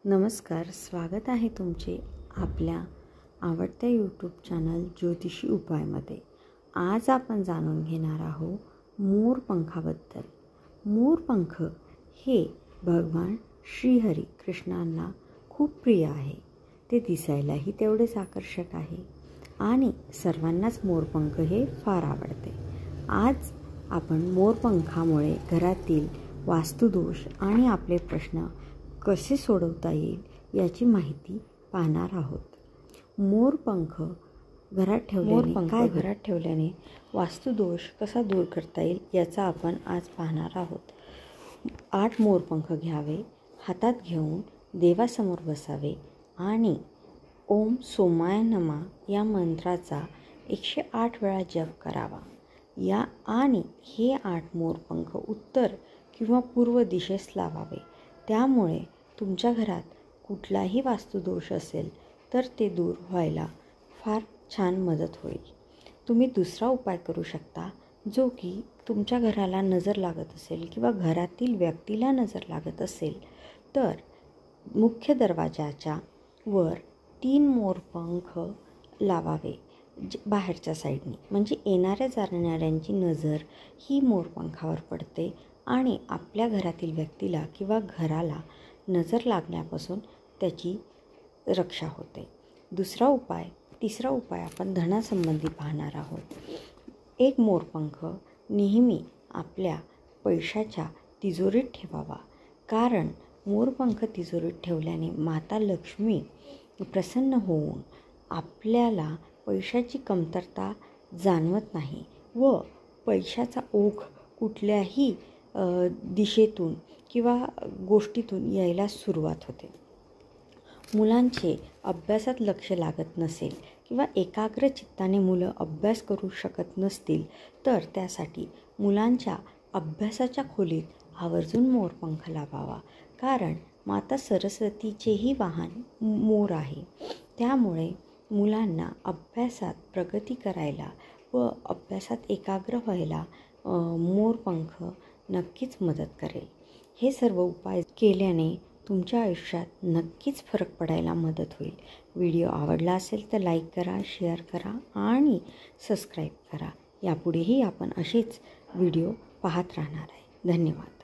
नमस्कार, स्वागत आहे तुमचे आपल्या आवडत्या यूट्यूब चॅनल ज्योतिषी उपायमध्ये। आज आपण जाणून घेणार आहोत मोरपंखाबद्दल। मोरपंख हे भगवान श्रीहरी कृष्णांना खूप प्रिय आहे। ते दिसायलाही तेवढेच आकर्षक आहे आणि सर्वांनाच मोरपंख हे फार आवडते। आज आपण मोरपंखामुळे घरातील वास्तुदोष आणि आपले प्रश्न कसे सोडवता येईल याची माहिती पाहणार आहोत। मोरपंख घरात ठेवल्याने वास्तुदोष कसा दूर करता येईल याचा आपण आज पाहणार आहोत। 8 मोरपंख घ्यावे, हातात घेऊन देवासमोर बसावे आणि ओम सोमाय नमः या मंत्राचा 108 वेळा जप करावा। आणि हे 8 मोरपंख उत्तर किंवा पूर्व दिशेस लावावे। त्यामुळे तुमच्या घरात कुठलाही वास्तुदोष असेल तर ते दूर व्हायला फार छान मदत होईल। तुम्ही दुसरा उपाय करू शकता, जो की तुमच्या घराला नजर लागत असेल किंवा घरातील व्यक्तीला नजर लागत असेल तर मुख्य दरवाजाच्या वर 3 मोरपंख लावावे बाहेरच्या साईडने। म्हणजे येणाऱ्या जाणाऱ्यांची नजर ही मोरपंखावर पडते आणि आपल्या घरातील व्यक्तीला किंवा घराला नजर लागण्यापासून त्याची रक्षा होते। तिसरा उपाय आपण धनासंबंधी पाहणार आहोत। एक मोरपंख नेहमी आपल्या पैशाच्या तिजोरीत ठेवावा, कारण मोरपंख तिजोरीत ठेवल्याने माता लक्ष्मी प्रसन्न होऊन आपल्याला पैशाची कमतरता जाणवत नाही व पैशाचा ओघ कुठल्याही दिशेतून किंवा गोष्टीतून यायला सुरुवात होते। मुलांचे अभ्यासात लक्ष लागत नसेल किंवा एकाग्र चित्ताने मुलं अभ्यास करू शकत नसतील तर त्यासाठी मुलांच्या अभ्यासाच्या खोलीत आवर्जून मोरपंख लावावा, कारण माता सरस्वतीचेही वाहन मोर आहे। त्यामुळे मुलांना अभ्यासात प्रगती करायला व अभ्यासात एकाग्र व्हायला मोरपंख नक्कीच मदत करेल। हे सर्व उपाय केल्याने तुमच्या आयुष्यात नक्कीच फरक पडायला मदत होईल। व्हिडिओ आवडला असेल तर लाईक करा, शेअर करा आणि सबस्क्राईब करा। यापुढेही आपण असेच व्हिडिओ पाहत राहणार आहे। धन्यवाद।